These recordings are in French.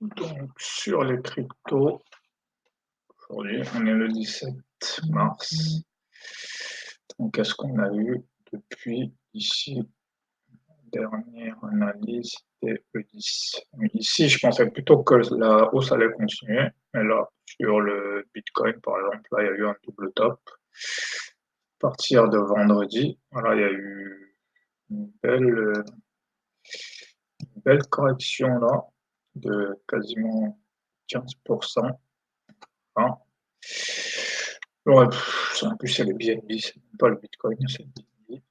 Donc, sur les cryptos, aujourd'hui, on est le 17 mars. Donc, qu'est-ce qu'on a eu depuis ici? Dernière analyse, c'était le 10. Ici, je pensais plutôt que la hausse allait continuer. Mais là, sur le Bitcoin, par exemple, là, il y a eu un double top. À partir de vendredi, voilà, il y a eu une belle correction là, de quasiment 15%. Hein. Ouais, en plus, c'est le BNB, c'est pas le Bitcoin, c'est le BNB.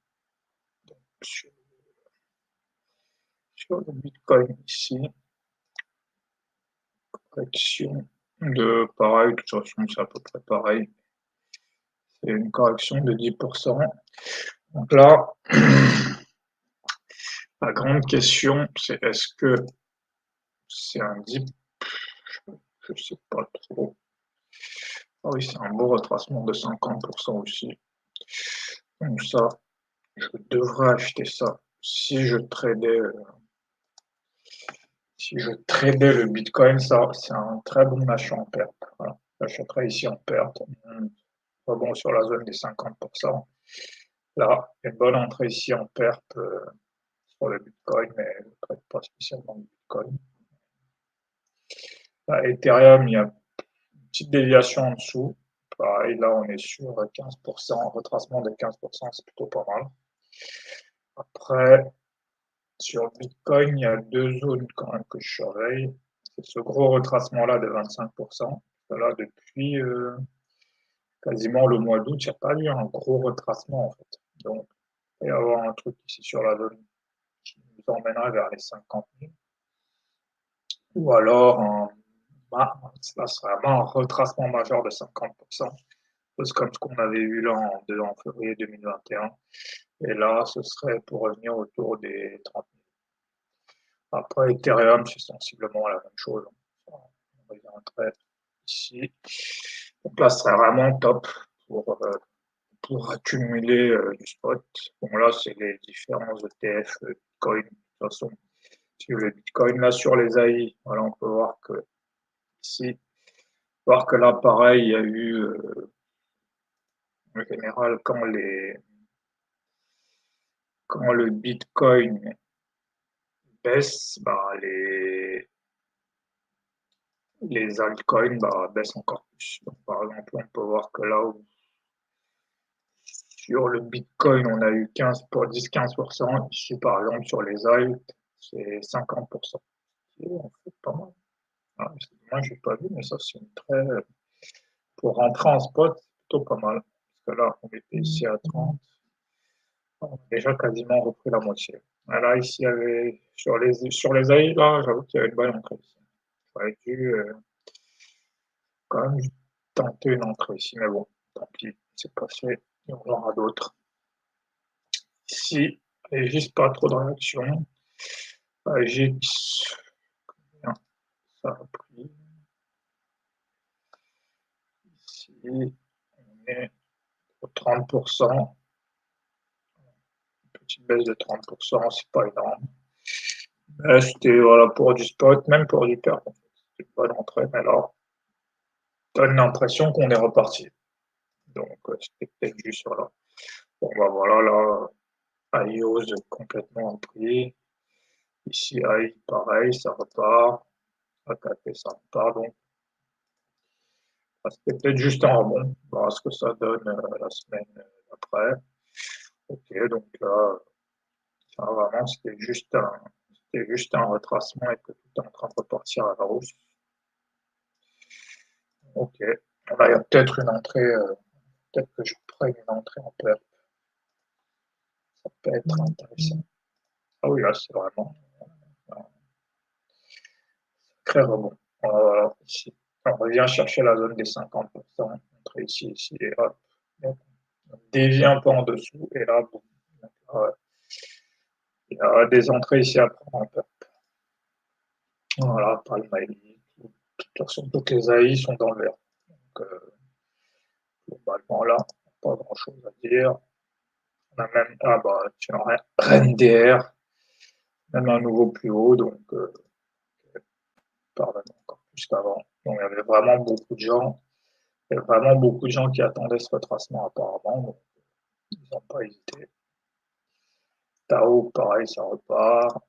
Sur le Bitcoin ici, correction de pareil, de toute façon, c'est à peu près pareil. C'est une correction de 10%. Donc là, la grande question, c'est est-ce que c'est un dip? Je sais pas trop. Ah oui, c'est un beau retracement de 50% aussi. Donc ça, je devrais acheter ça si je tradais le Bitcoin. Ça, c'est un très bon achat en perte. Voilà. J'achèterai ici en perte. Rebond sur la zone des 50%. Là, une bonne entrée ici en perte sur le Bitcoin, mais je ne traite pas spécialement le Bitcoin. Là, Ethereum, il y a une petite déviation en dessous. Pareil, là, on est sur 15%, retracement de 15%, c'est plutôt pas mal. Après, sur Bitcoin, il y a deux zones quand même que je surveille. C'est ce gros retracement-là de 25%. Là, depuis quasiment le mois d'août, il n'y a pas eu un gros retracement en fait. Donc, il va y avoir un truc ici sur la zone qui nous emmènera vers les 50 000. Ou alors, ça serait vraiment un retracement majeur de 50%. C'est comme ce qu'on avait eu là en février 2021. Et là, ce serait pour revenir autour des 30 000. Après, Ethereum, c'est sensiblement la même chose. On reviendrait ici. Donc là, ce serait vraiment top pour accumuler du spot. Bon, là, c'est les différents ETF Bitcoin. De toute façon, sur le Bitcoin, là, sur les AI, voilà, on peut voir que ici, voir que là, pareil, il y a eu, en général, quand le Bitcoin baisse, bah, les altcoins baissent encore plus. Donc, par exemple, on peut voir que là où sur le Bitcoin, on a eu 10-15%. Ici, par exemple, sur les alt, c'est 50%. C'est en fait pas mal. Ah, moi, je n'ai pas vu, mais ça, c'est une très. Pour rentrer en spot, c'est plutôt pas mal. Parce que là, on était ici à 30. On a déjà quasiment repris la moitié. Là, ici, il y avait, sur les AI, là, j'avoue qu'il y avait une bonne entrée ici. J'aurais dû quand même tenter une entrée ici, mais bon, tant pis, c'est passé. Il y en aura d'autres. Ici, il n'y a juste pas trop de réaction. GX, ça a pris. Ici, on est au 30%. Une petite baisse de 30%, c'est pas énorme. C'était voilà, pour du spot, même pour du perte. C'était une bonne entrée, mais là, donne l'impression qu'on est reparti. Donc, c'était peut-être juste voilà. Bon, bah voilà, là, IOS complètement en prix. Ici, AI, pareil, ça repart. AKP, ça repart. Donc, c'était peut-être juste un rebond. On verra ce que ça donne la semaine après. Ok, donc là, ça, vraiment, c'était juste un retracement et que tout est en train de repartir à la hausse. Ok. Là, il y a peut-être une entrée, peut-être que je prenne une entrée en perte. Ça peut être intéressant. Ah oui, là, c'est vraiment un très rebond. Voilà, ici. On revient chercher la zone des 50%. Entrée ici, et hop. On dévie un peu en dessous, et là, boum. Il y a des entrées ici à prendre en perte. Voilà, Palmaï. De toute façon, toutes les AI sont dans le vert. Donc, globalement, là, pas grand-chose à dire. On a même, tiens, RNDR, même un nouveau plus haut, donc pardon, encore plus qu'avant. Donc, il y avait vraiment beaucoup de gens. Il y avait vraiment beaucoup de gens qui attendaient ce retracement apparemment. Donc, ils n'ont pas hésité. Tao, pareil, ça repart.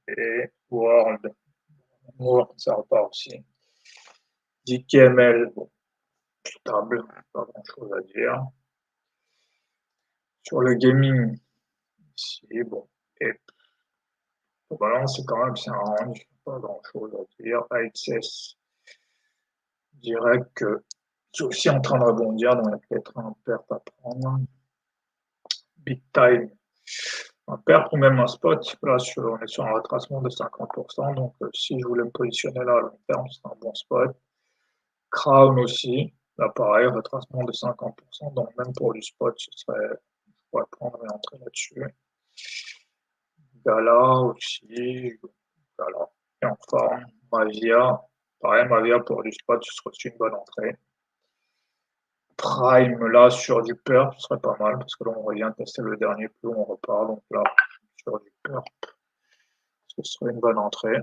Et World, ça repart aussi. DKML, bon, stable, pas grand chose à dire. Sur le gaming, ici, bon, et balance, c'est quand même, c'est un range, pas grand chose à dire. AXS, je dirais que c'est aussi en train de rebondir, donc il y a peut-être un perte à prendre. Big time, un perte ou même un spot. Là, on est sur un retracement de 50%, donc si je voulais me positionner là à long terme, c'est un bon spot. Crown aussi, là pareil, retracement de 50%, donc même pour du spot, je pourrais prendre et entrer là-dessus. Gala aussi, Gala. Et en forme, Mavia, pareil, Mavia pour du spot, ce serait aussi une bonne entrée. Prime, là, sur du perp, ce serait pas mal, parce que là, on revient tester le dernier plus, on repart, donc là, sur du perp, ce serait une bonne entrée.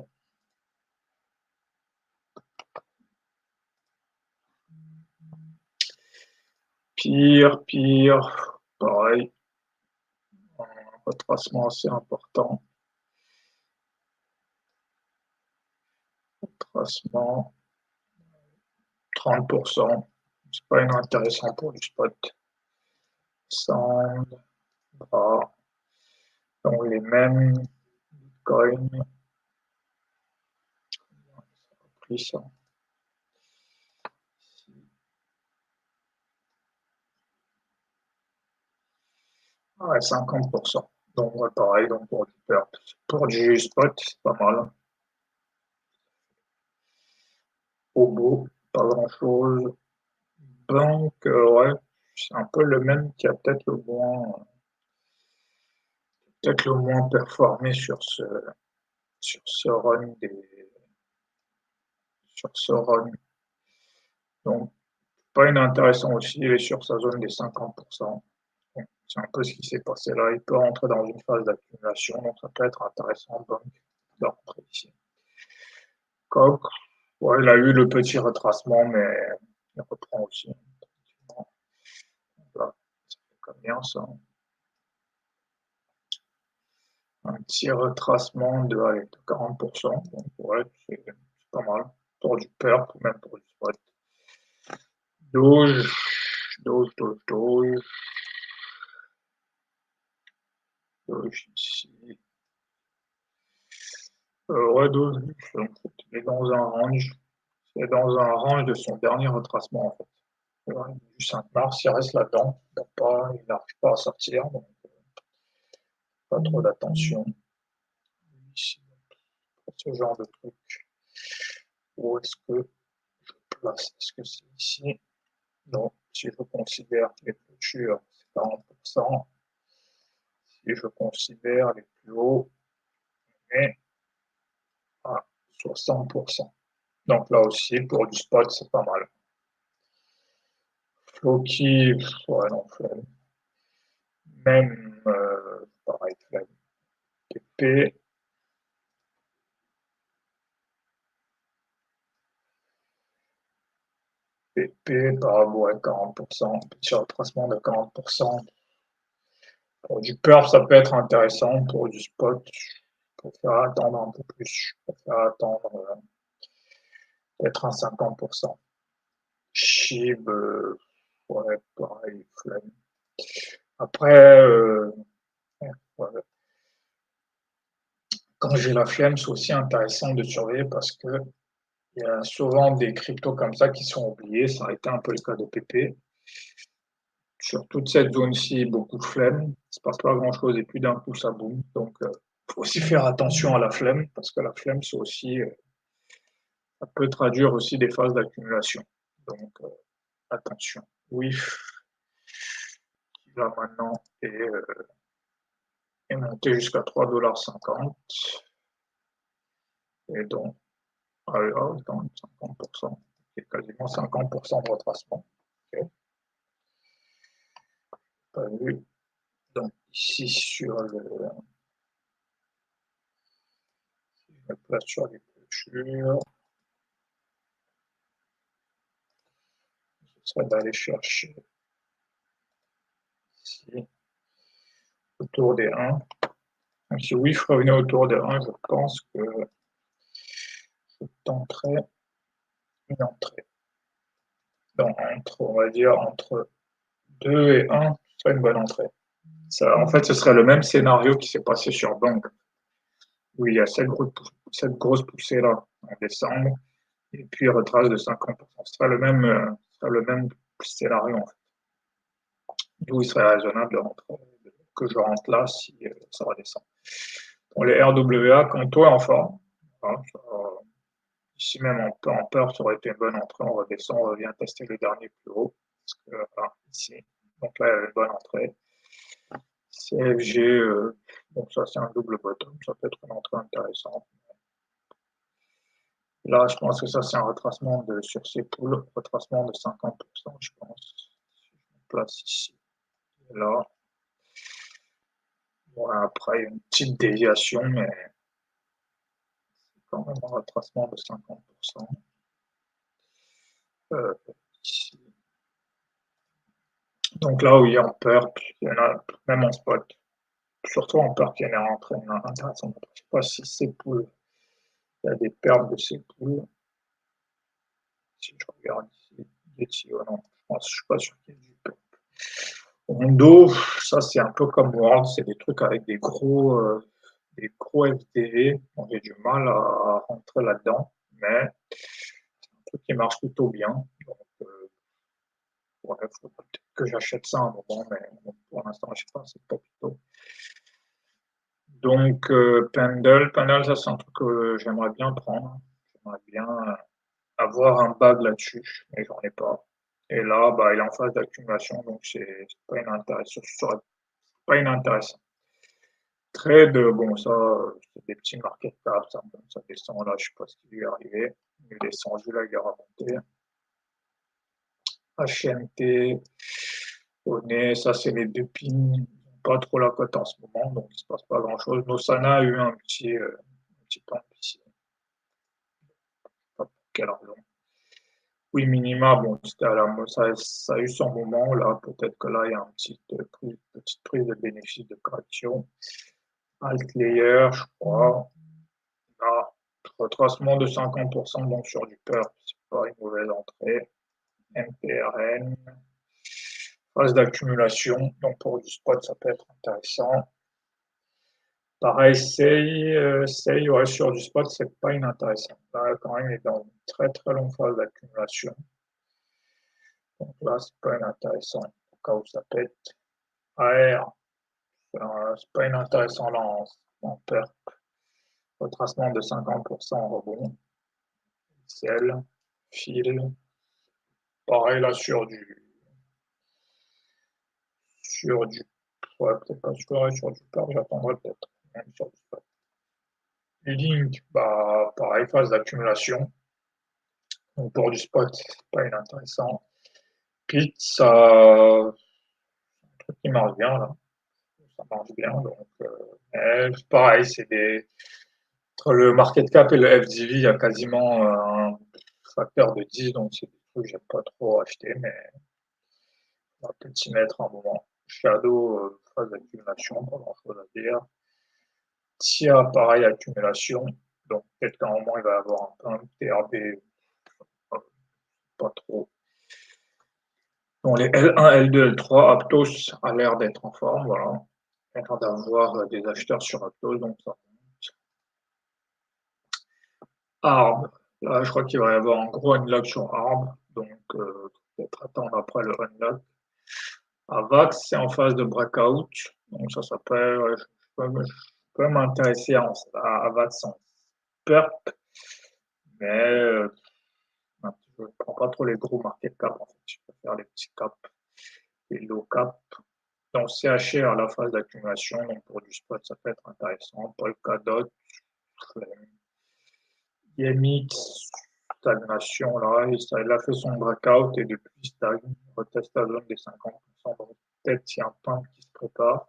Pire, pareil, un retracement assez important. Retracement, 30%, c'est pas inintéressant pour du spot. Sound, bras, donc les mêmes coins, pris ça. Ouais, 50%. Donc ouais, pareil, donc pour du perp. Pour du spot, c'est pas mal. Obo, pas grand chose. Banque, ouais, c'est un peu le même qui a peut-être le moins performé sur ce run sur ce run. Donc pas inintéressant aussi, il est sur sa zone des 50%. C'est un peu ce qui s'est passé là. Il peut rentrer dans une phase d'accumulation, donc ça peut être intéressant de rentrer ici. Coq, ouais, il a eu le petit retracement, mais il reprend aussi. Voilà, ça fait comme bien ça. Un petit retracement de, allez, de 40%. Donc ouais, c'est pas mal. Pour du perp, même pour du spot. Doge, Doge. Doge ici. Ouais, Doge, il est dans un range. C'est dans un range de son dernier retracement, en fait. Ouais, du 5 mars, il reste là-dedans. Il n'arrive pas à sortir, donc pas trop d'attention. Ici, pour ce genre de truc. Où est-ce que je place? Est-ce que c'est ici? Non. Si je considère les clôtures, c'est 40%. Si je considère les plus hauts, on est à 60%. Donc là aussi, pour du spot, c'est pas mal. Floki, ouais, non, flemme. Même, pareil, flemme. PP, bah ouais, 40%. Petit retracement de 40%. Pour du perf, ça peut être intéressant. Pour du spot, pour faire attendre un peu plus. Pour faire attendre peut-être un 50%. Chib, ouais, pareil, flemme. Après, ouais, quand j'ai la flemme, c'est aussi intéressant de surveiller parce que il y a souvent des cryptos comme ça qui sont oubliés. Ça a été un peu le cas de PP. Sur toute cette zone-ci, beaucoup de flemme. Il ne se passe pas grand-chose et puis d'un coup, ça boum. Donc, il faut aussi faire attention à la flemme parce que la flemme, c'est aussi, ça peut traduire aussi des phases d'accumulation. Donc, attention. Oui, qui là maintenant est monté jusqu'à 3,50 $. Et donc, dans 50%, c'est quasiment 50% de retracement. Okay. Pas vu. Donc, ici, sur le, je me place sur les plus clôture, ce serait d'aller chercher ici autour des 1. Donc, si WIF revenait autour de 1, je pense que je tenterais une entrée. Donc, on va dire entre 2 et 1, ce serait une bonne entrée. Ça, en fait, ce serait le même scénario qui s'est passé sur Bank, où il y a cette grosse poussée-là en décembre, et puis retrace de 50%. Ce serait le même scénario, en fait. D'où il serait raisonnable que je rentre là si ça redescend. Pour les RWA, quand toi en forme, hein, ici même en peur, ça aurait été une bonne entrée, on redescend, on revient tester le dernier plus haut, parce que, ici, donc là il y a une bonne entrée. CFG, bon ça c'est un double bottom, ça peut être une entrée intéressante. Là je pense que ça c'est un retracement sur ces poules, retracement de 50%, je pense. Si je me place ici, et là. Bon, après une petite déviation, mais c'est quand même un retracement de 50%. Ici. Donc là où il y a en peur, il y en a même en spot. Surtout en peur qu'il y en ait rentré une intéressante. Je ne sais pas si ces poules, il y a des pertes de ces poules. Si je regarde ici, non, je ne suis pas sûr qu'il y ait du peur. En dos, ça c'est un peu comme World, c'est des trucs avec des gros FDV. Bon, j'ai du mal à rentrer là-dedans, mais c'est un truc qui marche plutôt bien. Donc, ouais, il faut peut-être que j'achète ça un moment, mais pour l'instant, je ne sais pas, c'est pas plutôt. Donc, Pendle, ça c'est un truc que j'aimerais bien prendre. J'aimerais bien avoir un bag là-dessus, mais j'en ai pas. Et là, bah, il est en phase d'accumulation, donc c'est pas inintéressant. Pas inintéressant. Trade, bon, ça, c'est des petits market cap, ça descend là, je sais pas ce qui lui est arrivé. Il descend, là, il est remonté. HMT, Oné, ça c'est les deux pins, pas trop la cote en ce moment, donc il se passe pas grand chose. Nosana a eu un petit temps ici. Pas pour quelle raison. Oui, minima, bon, c'était à la ça a eu son moment, là, peut-être que là, il y a une petite prise de bénéfice de correction. Alt layer, je crois. Là, retracement de 50%, donc sur du peur, c'est pas une mauvaise entrée. MPRN, phase d'accumulation, donc pour du spot, ça peut être intéressant. Pareil, Sei, ouais, sur du spot, c'est pas inintéressant. Là, quand même, il est dans une très très longue phase d'accumulation. Donc là, c'est pas inintéressant. Au cas où ça pète. AR, c'est pas inintéressant là en perte. Retracement de 50% en rebond. Ciel, fil. Pareil là sur du. Ouais, peut-être pas sur du peur, j'attendrai peut-être. Même sur du spot. Link, bah, pareil, phase d'accumulation. Donc pour du spot, c'est pas inintéressant. Pit, ça, un truc qui marche bien là. Ça marche bien. Donc, pareil, c'est des. Entre le market cap et le FDV, il y a quasiment un facteur de 10, donc c'est des trucs que j'aime pas trop acheter, mais on va peut-être s'y mettre un moment. Shadow, phase d'accumulation, pas grand chose à dire. TIA, pareil, accumulation. Donc peut-être qu'à un moment, il va y avoir un TRB, pas trop. Donc les L1, L2, L3, Aptos a l'air d'être en forme, voilà. Il y a l'air d'avoir des acheteurs sur Aptos, donc ça monte. Arb, là je crois qu'il va y avoir un gros unlock sur Arb, donc peut-être attendre après le unlock. Avax, c'est en phase de breakout, donc ça s'appelle, je peux m'intéresser à Avax en perp, mais je ne prends pas trop les gros market cap en fait, je préfère les petits caps, les low cap. Donc CHR à la phase d'accumulation, donc pour du spot ça peut être intéressant. Polkadot, IMX, stagnation là, il a fait son breakout et depuis il stagne, il reteste la zone des 50%, donc peut-être qu'il y a un point qui se prépare.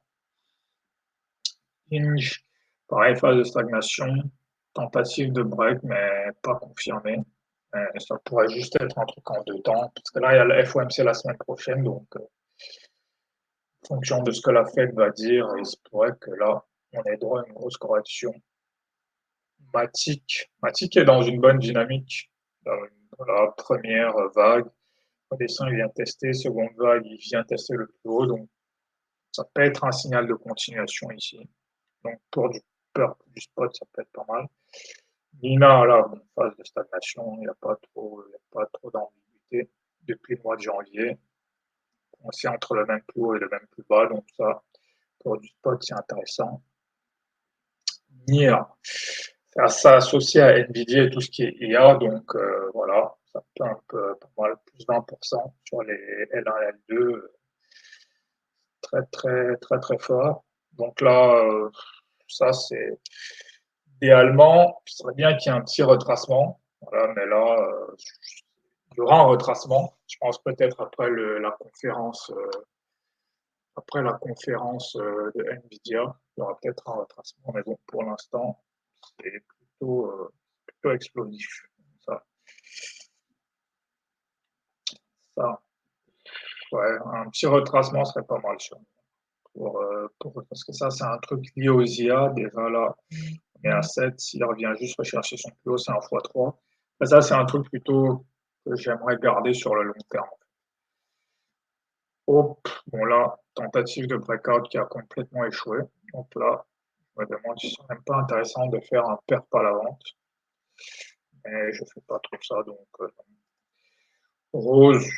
Inge, pareil, phase de stagnation. tentative de break, mais pas confirmée. Ça pourrait juste être un truc en deux temps, parce que là, il y a le FOMC la semaine prochaine, donc en fonction de ce que la Fed va dire, il se pourrait que là, on ait droit à une grosse correction. Matic est dans une bonne dynamique. Dans la première vague, redescend, il vient tester, seconde vague, il vient tester le plus haut, donc ça peut être un signal de continuation ici. Donc pour du spot, ça peut être pas mal. Nina, là, bon, phase de stagnation, il n'y a pas trop d'ambiguïté depuis le mois de janvier. On est entre le même plus haut et le même plus bas, donc ça, pour du spot, c'est intéressant. NIR, ça associé à Nvidia et tout ce qui est IA, donc voilà, ça peut un peu pas mal, plus 20% sur les L1 et L2, très très très très fort. Donc là, ça c'est idéalement, ce serait bien qu'il y ait un petit retracement, voilà, mais là, il y aura un retracement. Je pense peut-être après la conférence de Nvidia, il y aura peut-être un retracement, mais bon, pour l'instant, c'est plutôt explosif. Ça, ça, ouais, un petit retracement serait pas mal parce que ça, c'est un truc lié aux IA. Déjà là, on est à 7. S'il revient juste rechercher son plus haut, c'est un x3. Mais ça, c'est un truc plutôt que j'aimerais garder sur le long terme. Oh, bon là, tentative de breakout qui a complètement échoué. Donc là, je me demande si ce serait même pas intéressant de faire un perp à la vente. Mais je fais pas trop ça, donc Rose,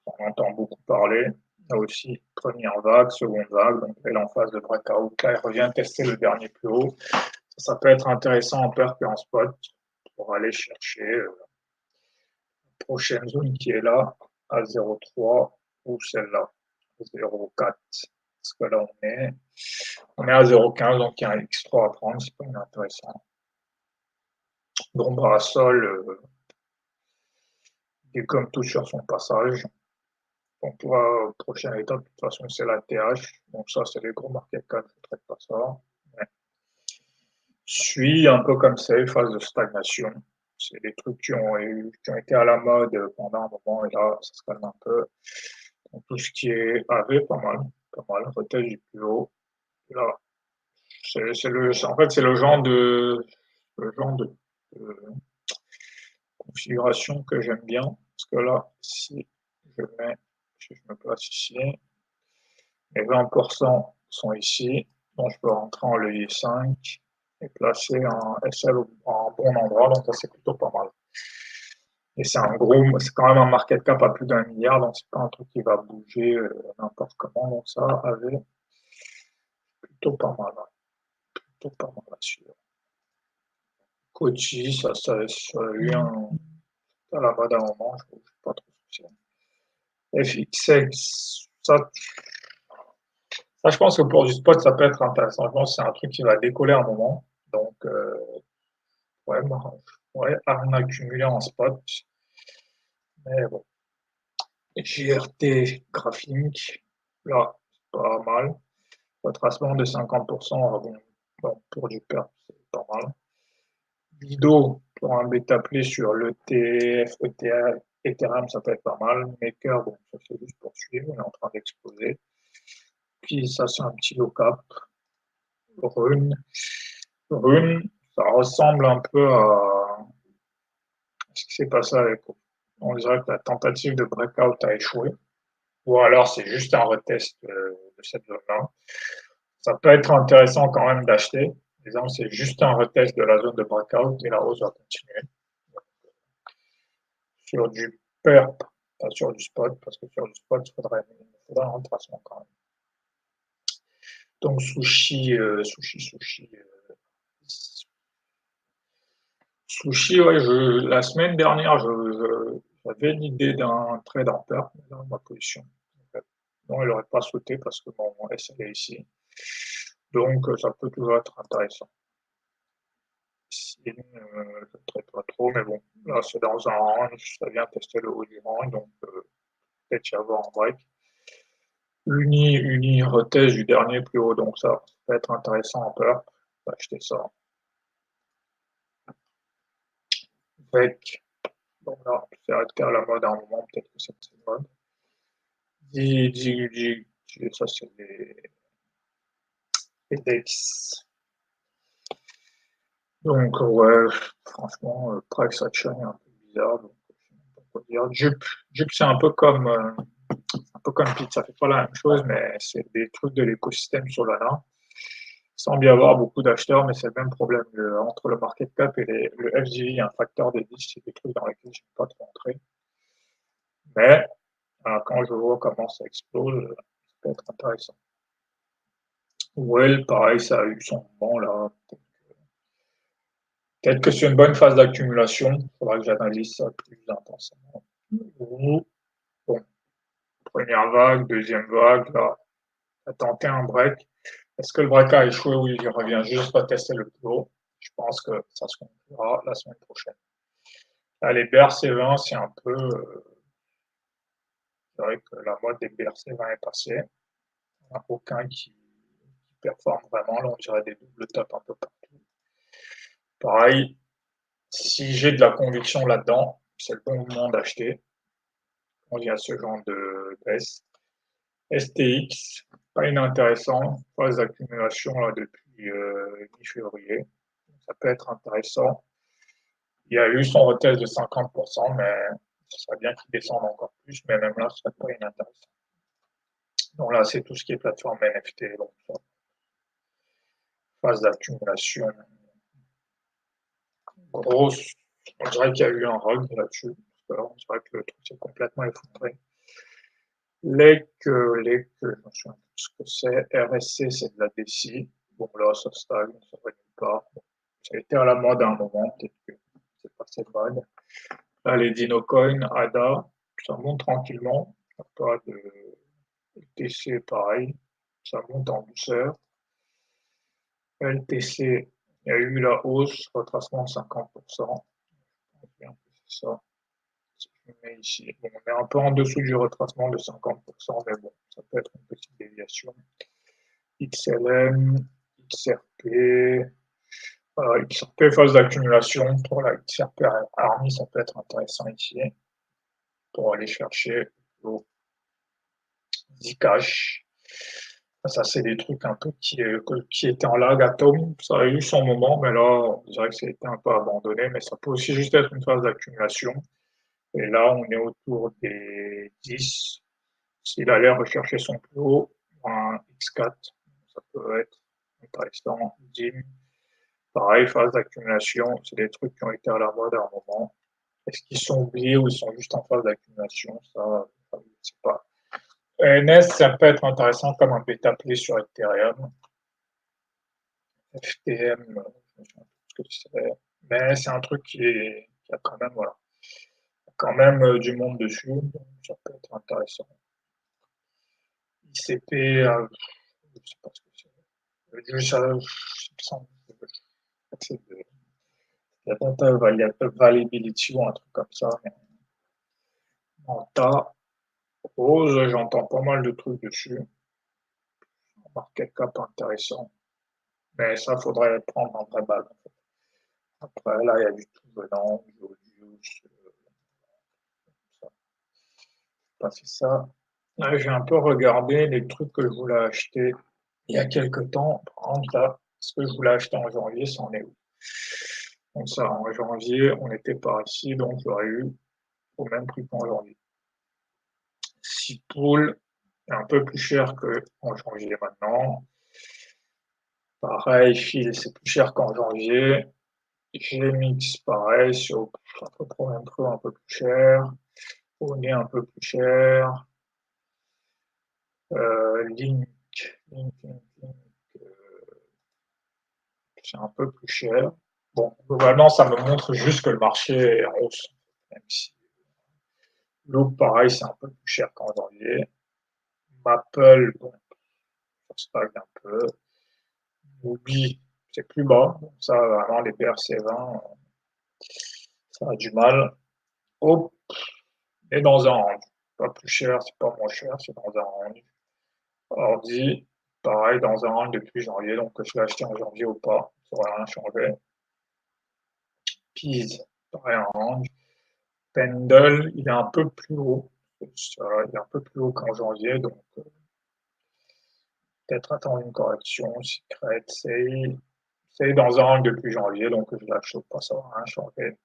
on entend beaucoup parler. Là aussi, première vague, seconde vague, donc elle est en phase de breakout. Là, elle revient tester le dernier plus haut. Ça peut être intéressant en perp et en spot pour aller chercher la prochaine zone qui est là, à 0,3 ou celle-là, 0,4. Parce que là, on est à 0,15, donc il y a un X3 à prendre, c'est pas intéressant. Donc, Brasol, il est comme tout sur son passage. Donc, la prochaine étape, de toute façon, c'est la TH. Donc, ça, c'est les gros market cap, je ne traite pas ça. Ouais. Suis un peu comme c'est, phase de stagnation. C'est des trucs qui ont été à la mode pendant un moment et là, ça se calme un peu. Donc, tout ce qui est AV, pas mal, retest du plus haut. Là, en fait, c'est le genre de configuration que j'aime bien. Parce que là, si je me place ici, les 20% sont ici. Donc, je peux rentrer en levier 5 et placer un SL en bon endroit. Donc, ça, c'est plutôt pas mal. Et c'est quand même un market cap à plus d'1 milliard. Donc, c'est pas un truc qui va bouger n'importe comment. Donc, ça avait plutôt pas mal. Plutôt pas mal là-dessus. Kochi, ça a eu à la mode à un moment. Je ne sais pas trop ce que c'est. FXX, ça, je pense que pour du spot, ça peut être intéressant. Je pense que c'est un truc qui va décoller à un moment. Donc, ouais, ouais, à en accumuler en spot. Mais bon. GRT Graphique, là, c'est pas mal. Retracement de 50%, bon, pour du PERP, c'est pas mal. Lido, pour un bêta play sur l'ETF, Ethereum, ça peut être pas mal. Maker, bon, ça c'est juste pour suivre, on est en train d'exploser. Puis ça, c'est un petit low cap. Rune, ça ressemble un peu à ce qui s'est passé avec. On dirait que la tentative de breakout a échoué. Ou alors c'est juste un retest de cette zone-là. Ça peut être intéressant quand même d'acheter. Disons, c'est juste un retest de la zone de breakout et la hausse va continuer. Sur du PERP, pas sur du spot, parce que sur du spot, il faudrait un retracement quand même. Donc sushi, ouais, la semaine dernière, j'avais l'idée d'un trade en PERP dans ma position. Non, il n'aurait pas sauté parce que mon SL est ici. Donc, ça peut toujours être intéressant. Ici, je ne traite pas trop, mais bon, là, c'est dans un range, ça vient tester le haut du range, donc peut-être y avoir un break. Uni retest du dernier plus haut, donc ça peut être intéressant en peur. On va acheter ça. avec, bon là, c'est arrêté à la mode à un moment, peut-être que c'est une mode. Ça c'est les DEX. Donc ouais, franchement, price action est un peu bizarre, donc je sais même pas quoi dire. Jup, c'est un peu comme Pete, ça fait pas la même chose, mais c'est des trucs de l'écosystème Solana. Il semble y avoir beaucoup d'acheteurs, mais c'est le même problème. Entre le market cap et le FGI, il y a un facteur des 10, c'est des trucs dans lesquels je ne vais pas trop entrer. Mais quand je vois comment ça explose, ça peut être intéressant. Well, pareil, ça a eu son moment là. Peut-être que c'est une bonne phase d'accumulation. Il faudra que j'analyse ça plus intensément. Ou, bon, première vague, deuxième vague, là, a tenté un break. Est-ce que le break a échoué ou il revient juste retester le plus haut? Je pense que ça se conclura la semaine prochaine. Là, les BRC20, c'est un peu. C'est vrai que la mode des BRC20 est passée. Il n'y en a aucun qui performe vraiment. Là, on dirait des doubles tops un peu partout. Pareil, si j'ai de la conviction là-dedans, c'est le bon moment d'acheter. On y a ce genre de baisse. STX, pas inintéressant. Phase d'accumulation là depuis mi-février. Ça peut être intéressant. Il y a eu son retest de 50%, mais ce serait bien qu'il descende encore plus, mais même là, ce serait pas inintéressant. Donc là, c'est tout ce qui est plateforme NFT, donc phase d'accumulation grosse. On dirait qu'il y a eu un rug là-dessus. On dirait que le truc s'est complètement effondré. Je me souviens plus ce que c'est. RSC, c'est de la DCI. Bon, là, ça stagne, ça va nulle part. Ça a été à la mode à un moment, peut-être que c'est passé de mode. Là, les Dinocoin, ADA, ça monte tranquillement. Pas de LTC, pareil. Ça monte en douceur. LTC, il y a eu la hausse, retracement de 50%. C'est ça. Si je me mets ici, bon, on est un peu en dessous du retracement de 50%, mais bon, ça peut être une petite déviation. XLM, XRP, XRP phase d'accumulation. Pour la XRP Army, ça peut être intéressant ici pour aller chercher le Zcash. Ça, c'est des trucs un peu qui étaient en lag. Atom, ça a eu son moment, mais là, on dirait que ça a été un peu abandonné, mais ça peut aussi juste être une phase d'accumulation. Et là, on est autour des 10. S'il allait rechercher son plus haut, un X4, ça peut être intéressant. DIM, pareil, phase d'accumulation, c'est des trucs qui ont été à la mode à un moment. Est-ce qu'ils sont oubliés ou ils sont juste en phase d'accumulation? Ça, je ne sais pas. ENS, ça peut être intéressant comme un bêta play sur Ethereum. FTM, je me souviens plus ce que c'est. Mais c'est un truc qui a quand même, voilà, quand même du monde dessus. Donc ça peut être intéressant. ICP, je ne sais pas ce que c'est. C'est de la data availability ou un truc comme ça. Mais en tas, rose, j'entends pas mal de trucs dessus. Market cap intéressant. Mais ça, faudrait prendre en vrai balle. En fait. Après, là, il y a du tout venant, du audio, ça. Pas fait ça. Là, j'ai un peu regardé les trucs que je voulais acheter il y a quelques temps. Par exemple, là, ce que je voulais acheter en janvier, c'en est où? Donc ça, en janvier, on était par ici, donc j'aurais eu au même prix qu'en janvier. Cipoul est un peu plus cher qu'en janvier maintenant. Pareil, Fil, c'est plus cher qu'en janvier. GMX, pareil, sur à peu près un peu plus cher. On est un peu plus cher. Link, c'est un peu plus cher. Bon, globalement, ça me montre juste que le marché est en hausse. Même si Loop, pareil, c'est un peu plus cher qu'en janvier. Maple, bon, ça stagne un peu. Mubi, c'est plus bas. Ça, vraiment, les BRC20, ça a du mal. Hop, et dans un range. Pas plus cher, c'est pas moins cher, c'est dans un range. Ordi, pareil, dans un range depuis janvier, donc que je l'ai acheté en janvier ou pas, ça n'aurait rien changé. Pease, pareil en range. Pendle, il est un peu plus haut. Il est un peu plus haut qu'en janvier, donc peut-être attendre une correction. Secret, c'est dans un range depuis janvier, donc je l'achète pas, ça va rien changer.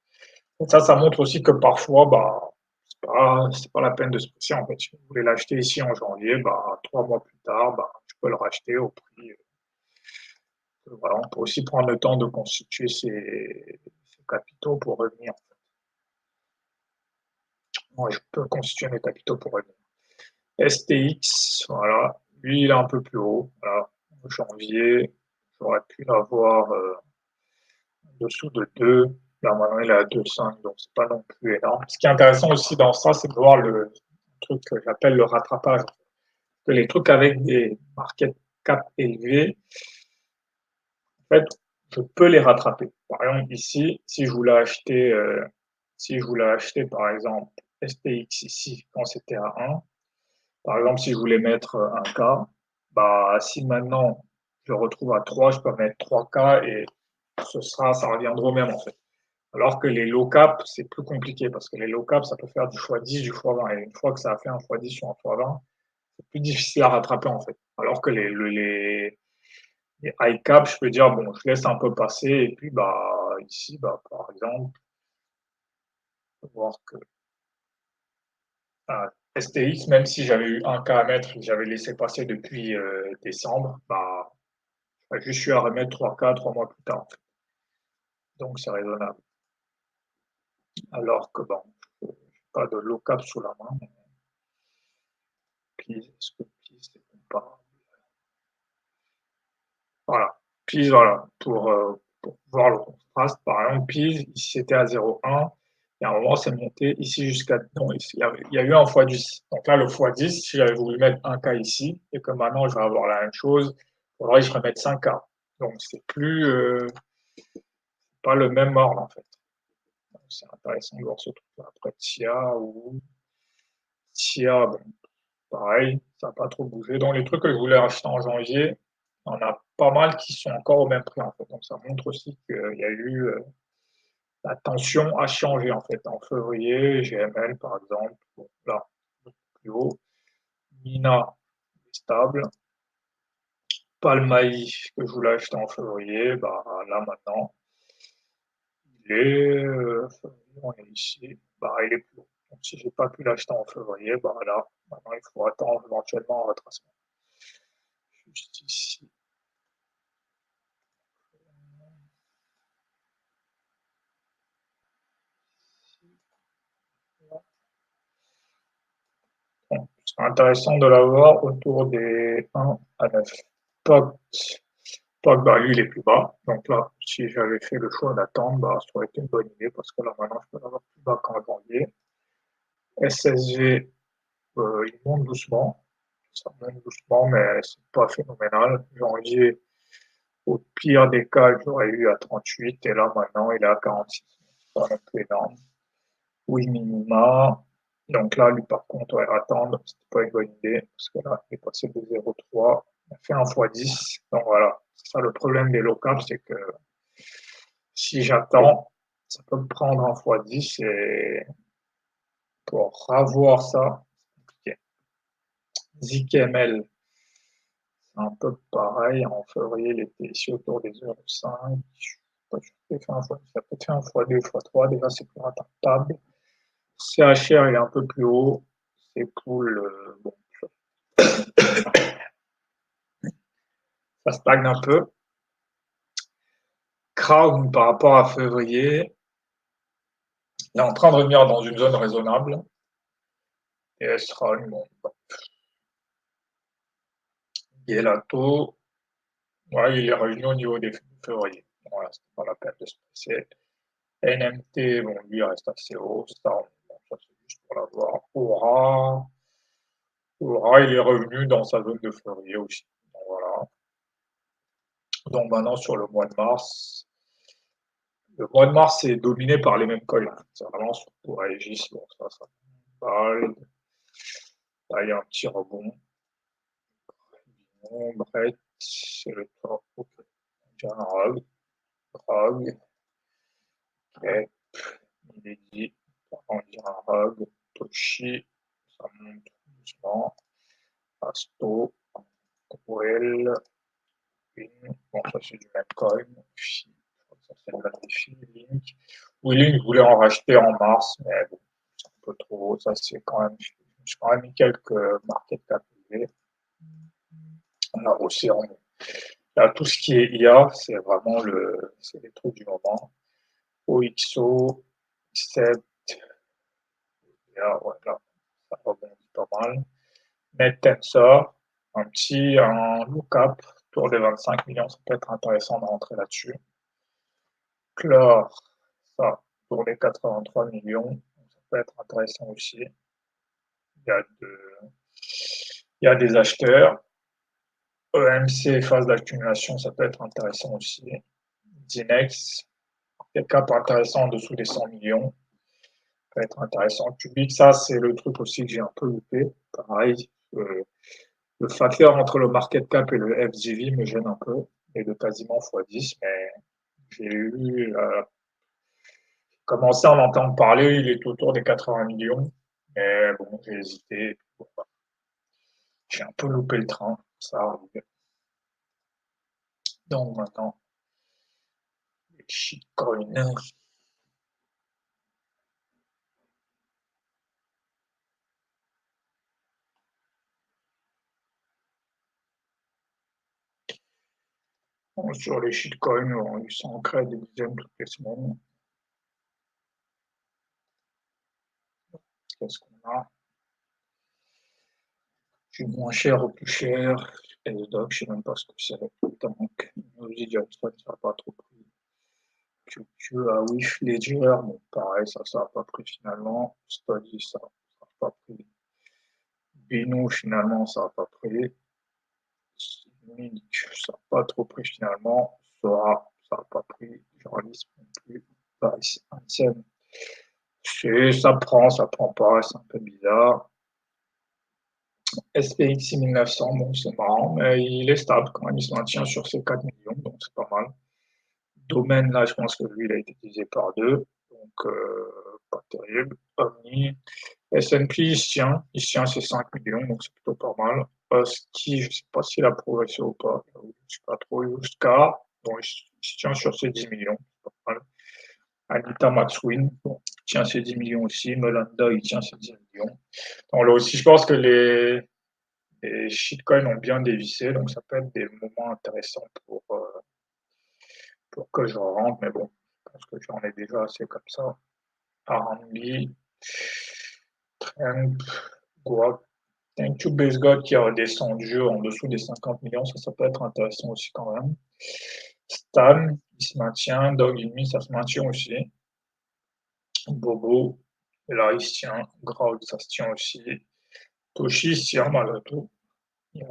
Et ça montre aussi que parfois, bah, c'est pas la peine de se pousser. En fait, si vous voulez l'acheter ici en janvier, bah, 3 mois plus tard, bah, je peux le racheter au prix. Voilà, on peut aussi prendre le temps de constituer ses capitaux pour revenir. Moi, je peux constituer mes capitaux pour revenir. STX, voilà, lui, il est un peu plus haut. Voilà, en janvier, j'aurais pu l'avoir en dessous de 2. Là, maintenant, il est à 2,5, donc c'est pas non plus énorme. Ce qui est intéressant aussi dans ça, c'est de voir le truc que j'appelle le rattrapage. Que les trucs avec des market cap élevés, en fait, je peux les rattraper. Par exemple, ici, si je voulais acheter, par exemple, STX ici, quand c'était à 1, par exemple, si je voulais mettre 1K, bah, si maintenant je le retrouve à 3, je peux mettre 3K et ça reviendra au même en fait. Alors que les low cap, c'est plus compliqué parce que les low cap, ça peut faire du x10, du x20. Et une fois que ça a fait un x10 ou un x20, c'est plus difficile à rattraper en fait. Alors que les high cap, je peux dire, bon, je laisse un peu passer et puis bah, ici, bah, par exemple, on peut voir que STX, même si j'avais eu 1K à mettre et que j'avais laissé passer depuis décembre, bah, je suis à remettre 3K 3 mois plus tard. En fait. Donc c'est raisonnable. Alors que bon, je n'ai pas de low cap sous la main. Est-ce que Peace est comparable? Voilà. Peace, voilà. Pour voir le contraste, par exemple, Peace, ici c'était à 0,1. Et à un moment, c'est monté ici jusqu'à. Non, il y a eu un x10. Donc là, le x10, si j'avais voulu mettre 1K ici, et que maintenant je vais avoir la même chose, il faudrait que je remette 5K. Donc c'est plus pas le même ordre en fait. C'est intéressant de voir ce truc-là. Après Tia, bon, pareil, ça n'a pas trop bougé. Donc les trucs que je voulais acheter en janvier, il y en a pas mal qui sont encore au même prix en fait. Donc ça montre aussi qu'il y a eu la tension a changé en fait. En février, GML par exemple, bon, là, plus haut. Mina stable. Palmaï que je voulais acheter en février, bah là maintenant, il est, on est ici, bah il est plus haut. Donc si j'ai pas pu l'acheter en février, bah là, maintenant il faut attendre éventuellement un retracement. Juste ici. Bon, c'est intéressant de l'avoir autour des 1 à 9. Pas bah, lui, il est plus bas. Donc là, si j'avais fait le choix d'attendre, bah, ça aurait été une bonne idée parce que là, maintenant, je peux l'avoir plus bas qu'en janvier. SSG, il monte doucement. Ça monte doucement, mais c'est pas phénoménal. Janvier, au pire des cas, j'aurais eu à 38 et là, maintenant, il est à 46. C'est pas non plus énorme. Oui, minima. Donc là, lui, par contre, ouais, attendre, c'était pas une bonne idée, parce que là, il est passé de 0,3, il a fait un x10. Donc voilà, c'est ça le problème des low cap, c'est que si j'attends, ça peut me prendre un x10 et pour avoir ça, c'est compliqué. ZKML, c'est un peu pareil. En février, il était ici autour des 0,5. Je sais pas, ça peut faire un x2, x3. Déjà, c'est plus rattrapable. CHR, il est un peu plus haut. C'est cool. Bon, ça stagne un peu. Crown, par rapport à février, il est en train de revenir dans une zone raisonnable. Et elle sera une bon. Gelato, ouais, il est revenu au niveau des février. Voilà, c'est pas la peine de se presser. NMT, bon, lui, il reste assez haut. Star, bon, ça c'est juste pour l'avoir. Aura, il est revenu dans sa zone de février aussi. Donc, voilà. Donc maintenant, sur le mois de mars, le mois de mars est dominé par les mêmes coils. C'est vraiment surtout Aegis, bon, ça balle. Là, il y a un petit rebond. Bon, bref, c'est le top. Okay. General, Drag, okay. Lady, on dirait un rug, Toshi, ça monte doucement, Asto, Well, bon, ça c'est du même coin, ça c'est de la défi, Link. Link voulait en racheter en mars, mais bon, c'est un peu trop, ça c'est quand même, j'ai quand même mis quelques market cap élevés. On a aussi en là, tout ce qui est IA, c'est vraiment c'est les trucs du moment. OXO, 7, IA, ouais, là, ça rebondit pas mal. NetTensor, un low cap, autour des 25 millions, ça peut être intéressant de rentrer là-dessus. Clore, ça, pour les 83 millions, ça peut être intéressant aussi. Il y a, il y a des acheteurs. EMC, phase d'accumulation, ça peut être intéressant aussi. Dinex, des caps intéressants en dessous des 100 millions, ça peut être intéressant. Cubic, ça, c'est le truc aussi que j'ai un peu loupé. Pareil, le facteur entre le market cap et le FGV me gêne un peu, et de quasiment x10, mais j'ai eu commencé à en entendre parler, il est autour des 80 millions, mais bon, j'ai hésité. J'ai un peu loupé le train, ça arrive. Donc maintenant, les shitcoins. Sur les shitcoins, ils s'en créent des dizaines toutes les semaines. Qu'est-ce qu'on a? Du moins cher au plus cher. SDoc, je sais même pas ce que c'est. Donc, Technology Johnson, ça n'a pas trop pris. QQ à Wish Ledger, bon, pareil, ça n'a pas pris finalement. Study, ça n'a pas pris. Bino, finalement, ça n'a pas pris. Minic, ça n'a pas trop pris finalement. Sora, ça n'a pas pris. Journalisme non plus. Paris, Ancienne. Ça prend pas, c'est un peu bizarre. SPX 6900, bon, c'est marrant, mais il est stable quand même, il se maintient sur ses 4 millions, donc c'est pas mal. Domaine, là, je pense que lui, il a été divisé par deux, donc pas terrible. Omni, S&P, il se tient à ses 5 millions, donc c'est plutôt pas mal. Ski, je ne sais pas s'il a progressé ou pas, je ne sais pas trop. Yuska, bon, il se tient sur ses 10 millions, c'est pas mal. Anita Maxwin, bon, il tient ses 10 millions aussi. Melanda, il tient ses 10 millions. Donc là aussi, je pense que les shitcoins ont bien dévissé, donc ça peut être des moments intéressants pour que je rentre, mais bon, je pense que j'en ai déjà assez comme ça. R&B, Trump, Guap, Thank you Base God qui a redescendu en dessous des 50 millions, ça peut être intéressant aussi quand même. Stan, il se maintient, Dog Enemy, ça se maintient aussi. Bobo, là il se tient, Grog, ça se tient aussi. Toshi se tient malgré tout. Il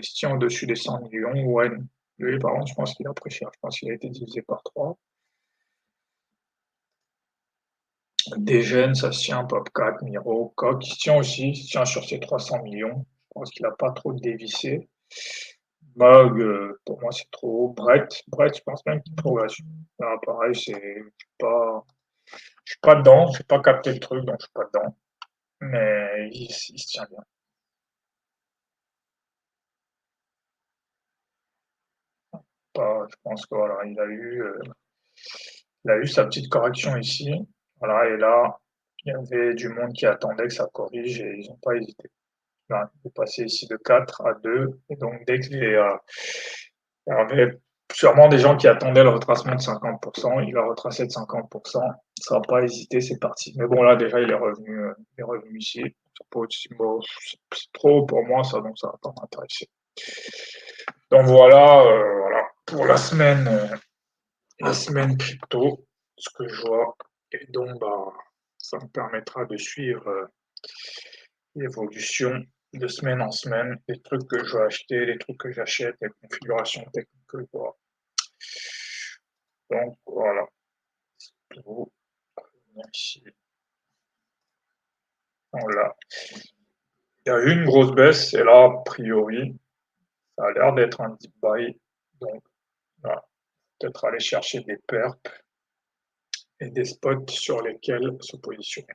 se tient au-dessus des 100 millions. Ouais, lui, par contre, je pense qu'il a pris cher. Je pense qu'il a été divisé par 3. Degen, ça se tient. Popcat, Miro, Coq, il se tient aussi. Il se tient sur ses 300 millions. Je pense qu'il n'a pas trop dévissé. Mog, pour moi, c'est trop haut. Brett, je pense même qu'il progresse. Là, pareil, je suis pas dedans. Je n'ai pas capté le truc, donc je suis pas dedans. Mais il se tient bien. Je pense que voilà, il a eu sa petite correction ici. Voilà, et là, il y avait du monde qui attendait que ça corrige et ils n'ont pas hésité. Là, il est passé ici de 4 à 2. Et donc, il y avait sûrement des gens qui attendaient le retracement de 50%. Il a retracé de 50%. Ça n'a pas hésité, c'est parti. Mais bon, là, déjà, il est revenu ici. Bon, c'est trop pour moi, ça, donc ça va pas m'intéresser. Donc voilà pour la semaine crypto, ce que je vois. Et donc, ça me permettra de suivre l'évolution de semaine en semaine, les trucs que je vais acheter, les trucs que j'achète, les configurations techniques que je vois. Donc, voilà. Tout ici. Voilà. Il y a eu une grosse baisse, et là, a priori, ça a l'air d'être un deep buy. Donc, voilà. Peut-être aller chercher des perps et des spots sur lesquels se positionner.